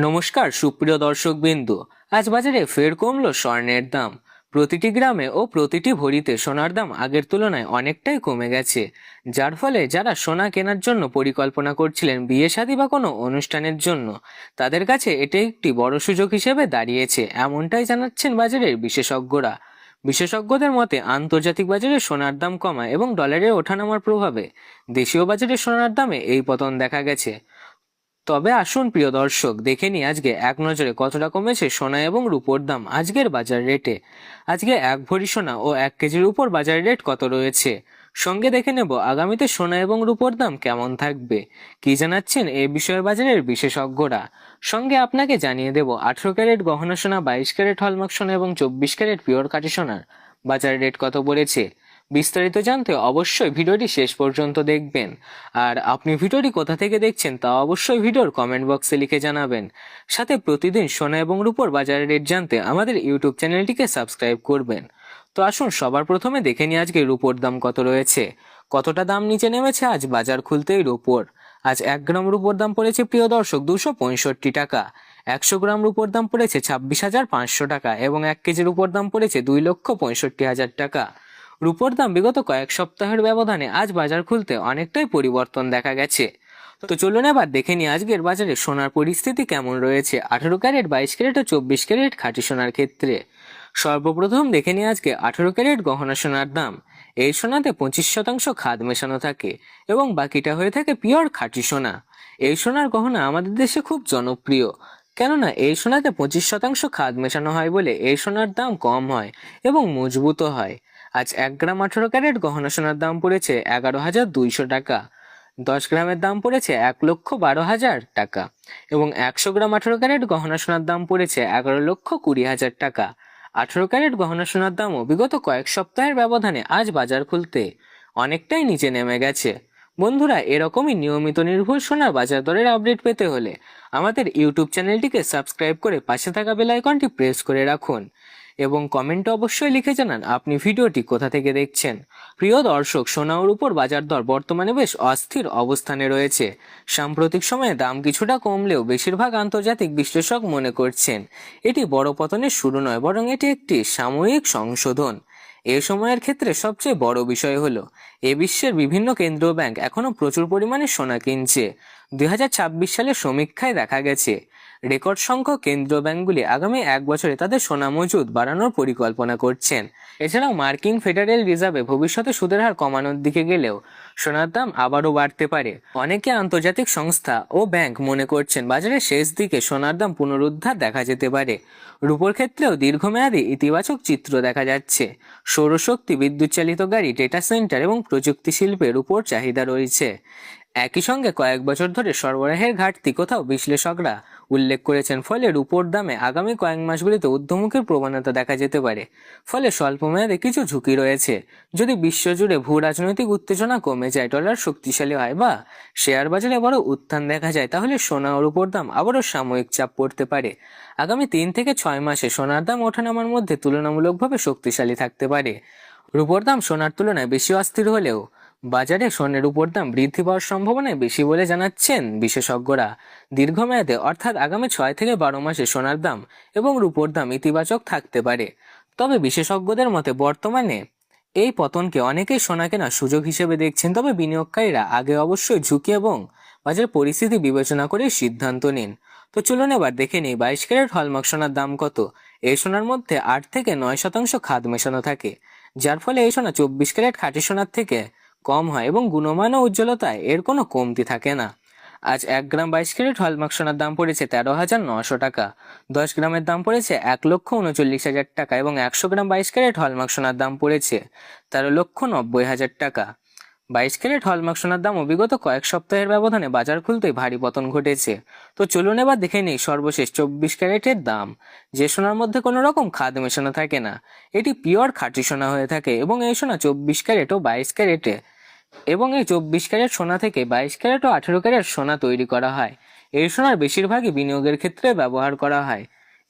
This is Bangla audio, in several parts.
নমস্কার সুপ্রিয় দর্শকবৃন্দু। আজ বাজারে ফের কমলো স্বর্ণের দাম। প্রতিটি গ্রামে ও প্রতিটি ভরিতে সোনার দাম আগের তুলনায় অনেকটাই কমে গেছে, যার ফলে যারা সোনা কেনার জন্য পরিকল্পনা করছিলেন বিয়ে শাদী বা কোনো অনুষ্ঠানের জন্য, তাদের কাছে এটি একটি বড় সুযোগ হিসেবে দাঁড়িয়েছে, এমনটাই জানাচ্ছেন বাজারের বিশেষজ্ঞরা। বিশেষজ্ঞদের মতে আন্তর্জাতিক বাজারে সোনার দাম কমা এবং ডলারের ওঠানামার প্রভাবে দেশীয় বাজারে সোনার দামে এই পতন দেখা গেছে। তবে আসুন প্রিয় দর্শক, দেখে নি আজকে এক নজরে কতটা কমেছে সোনা এবং রূপোর দাম আজকের বাজার রেটে। আজকে এক ভরি সোনা ও 1 কেজির উপর বাজার রেট কত রয়েছে, সঙ্গে দেখে নেব আগামীতে সোনা এবং রূপোর দাম কেমন থাকবে, কি জানাচ্ছেন এই বিষয়ে বাজারের বিশেষজ্ঞরা। সঙ্গে আপনাকে জানিয়ে দেব 18 ক্যারেট গহনা সোনা, 22 ক্যারেট হলমার্ক সোনা এবং 24 ক্যারেট পিওর কাটি সোনার বাজার রেট কত পড়েছে। বিস্তারিত জানতে অবশ্যই ভিডিওটি শেষ পর্যন্ত দেখবেন। আর আপনি ভিডিওটি কোথা থেকে দেখছেন তা অবশ্যই ভিডিওর কমেন্ট বক্সে লিখে জানাবেন। সাথে প্রতিদিন সোনা এবং রূপোর বাজারের রেট জানতে আমাদের ইউটিউব চ্যানেলটিকে সাবস্ক্রাইব করবেন। তো আসুন সবার প্রথমে দেখে নিই আজকে রূপোর দাম কত রয়েছে, কতটা দাম নিচে নেমেছে আজ বাজার খুলতেই রূপোর। আজ 1 গ্রাম রূপোর দাম পড়েছে প্রিয় দর্শক 265 টাকা। 100 গ্রাম রূপোর দাম পড়েছে 26,500 টাকা এবং 1 কেজির উপর দাম পড়েছে 2,65,000 টাকা। রূপোর দাম বিগত কয়েক সপ্তাহের ব্যবধানে আজ বাজার খুলতে অনেকটাই পরিবর্তন দেখা গেছে। তো চলুন এবার দেখে নিই আজকের বাজারে সোনার পরিস্থিতি কেমন রয়েছে 18 ক্যারেট, 22 ক্যারেট ও 24 ক্যারেট খাঁটি সোনার ক্ষেত্রে। সর্বপ্রথম দেখে নিই আজকে 18 ক্যারেট গহনা সোনার দাম। এই সোনাতে 25% খাদ মেশানো থাকে এবং বাকিটা হয়ে থাকে পিওর খাঁটি সোনা। এই সোনার গহনা আমাদের দেশে খুব জনপ্রিয়, কেননা এই সোনাতে 25% খাদ মেশানো হয় বলে এই সোনার দাম কম হয় এবং মজবুত হয়। আজ 1 গ্রাম 18 ক্যারেট গহনা সোনার দাম পড়েছে 11,200 টাকা। 10 গ্রামের দাম পড়েছে 1,12,000 টাকা এবং 100 গ্রাম 18 ক্যারেট গহনা সোনার দাম পড়েছে 11,20,000 টাকা। 18 ক্যারেট গহনা সোনার দামও বিগত কয়েক সপ্তাহের ব্যবধানে আজ বাজার খুলতে অনেকটাই নিচে নেমে গেছে। বন্ধুরা, এরকমই নিয়মিত নির্ভুল সোনার বাজার দরের আপডেট পেতে হলে আমাদের ইউটিউব চ্যানেলটিকে সাবস্ক্রাইব করে পাশে থাকা বেল আইকনটি প্রেস করে রাখুন এবং কমেন্টে অবশ্যই লিখে জানান আপনি ভিডিওটি কোথা থেকে দেখছেন। প্রিয় দর্শক, সোনা ও রূপোর বাজার দর বর্তমানে বেশ অস্থির অবস্থানে রয়েছে। সাম্প্রতিক সময়ে দাম কিছুটা কমলেও বেশিরভাগ আন্তর্জাতিক বিশ্লেষক মনে করছেন এটি বড় পতনের শুরু নয়, বরং এটি একটি সাময়িক সংশোধন। এ সময়ের ক্ষেত্রে সবচেয়ে বড় বিষয় হলো বিশ্বের বিভিন্ন কেন্দ্রীয় ব্যাংক এখনো প্রচুর পরিমাণে সোনা কিনছে। 2026 সালের সমীক্ষায় দেখা গেছে রেকর্ড সংখ্যক কেন্দ্রীয় ব্যাংকগুলি আগামী 1 বছরে তাদের সোনা মজুদ বাড়ানোর পরিকল্পনা করছেন। এছাড়াও মার্কিন ফেডারেল রিজার্ভে ভবিষ্যতে সুদের হার কমানোর দিকে গেলেও সোনার দাম আবারও বাড়তে পারে। অনেকে আন্তর্জাতিক সংস্থা ও ব্যাংক মনে করছেন বাজারের শেষ দিকে সোনার দাম পুনরুদ্ধার দেখা যেতে পারে। রূপোর ক্ষেত্রেও দীর্ঘমেয়াদী ইতিবাচক চিত্র দেখা যাচ্ছে। সৌরশক্তি, বিদ্যুৎ চালিত গাড়ি, ডেটা সেন্টার এবং প্রযুক্তি শিল্পের উপর চাহিদা রয়েছে। একই সঙ্গে কয়েক বছর ধরে সরবরাহের ঘাটতি কোথাও বিশ্লেষকরা উল্লেখ করেছেন, ফলে রূপোর দামে আগামী কয়েক মাসগুলিতে ঊর্ধ্বমুখী প্রবণতা দেখা যেতে পারে। ফলে স্বল্প মেয়াদে কিছু ঝুঁকি রয়েছে। যদি বিশ্বজুড়ে ভূ রাজনৈতিক উত্তেজনা কমে যায়, ডলার শক্তিশালী হয় বা শেয়ার বাজারে বড় উত্থান দেখা যায়, তাহলে সোনা ও রূপোর দাম আবারও সাময়িক চাপ পড়তে পারে। আগামী 3 থেকে 6 মাসে সোনার দাম ওঠানামার মধ্যে তুলনামূলকভাবে শক্তিশালী থাকতে পারে। রূপোর দাম সোনার তুলনায় বেশি অস্থির হলেও বাজারে স্বর্ণের উপর দাম বৃদ্ধি পাওয়ার সম্ভাবনাই বেশি বলে জানাচ্ছেন বিশেষজ্ঞরা। দীর্ঘমেয়াদে অর্থাৎ আগামী 6 থেকে 12 মাসে সোনার দাম এবং রূপোর দাম ইতিবাচক থাকতে পারে। তবে বিশেষজ্ঞদের মতে বর্তমানে এই পতনকে অনেকেই সোনা কেনার সুযোগ হিসেবে দেখছেন, তবে বিনিয়োগকারীরা আগে অবশ্যই ঝুঁকি এবং বাজার পরিস্থিতি বিবেচনা করে সিদ্ধান্ত নিন। তো চলুন এবার দেখে নিই 22 ক্যারেট হলমার্ক সোনার দাম কত। এই সোনার মধ্যে 8 থেকে 9% খাদ মেশানো থাকে, যার ফলে এই সোনা 24 ক্যারেট খাঁটি সোনার থেকে কম হয় এবং গুণমান ও উজ্জ্বলতায় এর কোনো কমতি থাকে না। আজ 1 গ্রাম 22 ক্যারেট হলমার্ক সোনার দাম পড়েছে 13,900 টাকা। 10 গ্রামের দাম পড়েছে 1,39,000 টাকা এবং 100 গ্রাম 22 ক্যারেট হলমার্ক সোনার দাম পড়েছে 13,90,000 টাকা। 22 ক্যারেট হলমার্ক সোনার দামও বিগত কয়েক সপ্তাহের ব্যবধানে বাজার খুলতেই ভারী পতন ঘটেছে। তো চলুন এবার দেখে নিই সর্বশেষ 24 ক্যারেটের দাম। যে সোনার মধ্যে কোনো রকম খাদ মেশানো থাকে না, এটি পিওর খাঁটি সোনা হয়ে থাকে এবং এই সোনা 24 ক্যারেট ও 22 ক্যারেটে এবং এই 24 ক্যারেট সোনা থেকে 22 ক্যারেট ও 18 ক্যারেট সোনা তৈরি করা হয়। এই সোনার বেশিরভাগই বিনিয়োগের ক্ষেত্রে ব্যবহার করা হয়।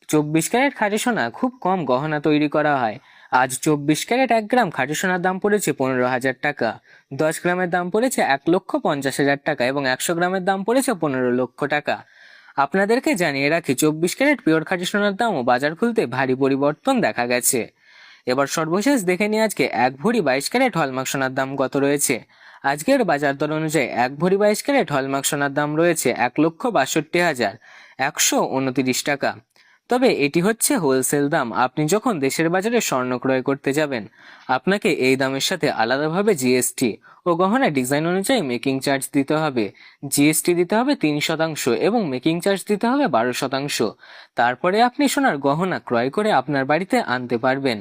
24 ক্যারেট খাঁটি সোনা খুব কম গহনা তৈরি করা হয়। আজ 24 ক্যারেট 1 গ্রাম খাঁটি সোনার দাম পড়েছে 15,000 টাকা। 10 গ্রামের দাম পড়েছে 1,50,000 টাকা এবং 100 গ্রামের দাম পড়েছে 15 লক্ষ টাকা। আপনাদেরকে জানিয়ে রাখি 24 ক্যারেট পিওর খাঁটি সোনার দামও বাজার খুলতে ভারী পরিবর্তন দেখা গেছে। এবার সর্বশেষ দেখে নিই আজকে 1 ভরি 22 ক্যারেট হলমার্ক সোনার দাম কত রয়েছে। আজকের বাজার দর অনুযায়ী 1 ভরি 22 ক্যারেট হলমার্ক সোনার দাম রয়েছে 1,62,129 টাকা। তবে এটি হচ্ছে হোলসেল দাম। আপনি যখন দেশের বাজারে স্বর্ণ ক্রয় করতে যাবেন, আপনাকে এই দামের সাথে আলাদাভাবে জিএসটি ও গহনা ডিজাইন অনুযায়ী মেকিং চার্জ দিতে হবে। জিএসটি দিতে হবে 3% এবং মেকিং চার্জ দিতে হবে 12%। তারপরে আপনি সোনার গহনা ক্রয় করে আপনার বাড়িতে আনতে পারবেন।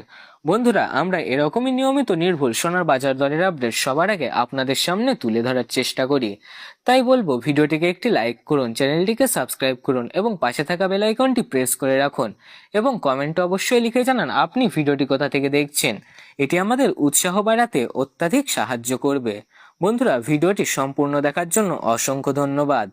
বন্ধুরা, আমরা এরকমই নিয়মিত নির্ভুল সোনার বাজার দরের আপডেট সবার আগে আপনাদের সামনে তুলে ধরার চেষ্টা করি। তাই বলবো, ভিডিওটিকে একটি লাইক করুন, চ্যানেলটিকে সাবস্ক্রাইব করুন এবং পাশে থাকা বেল আইকনটি প্রেস করে রাখুন এবং কমেন্টে অবশ্যই লিখে জানান আপনি ভিডিওটি কোথা থেকে দেখছেন। এটি আমাদের উৎসাহ বাড়াতে অত্যাধিক সাহায্য করবে। বন্ধুরা, ভিডিওটি সম্পূর্ণ দেখার জন্য অসংখ্য ধন্যবাদ।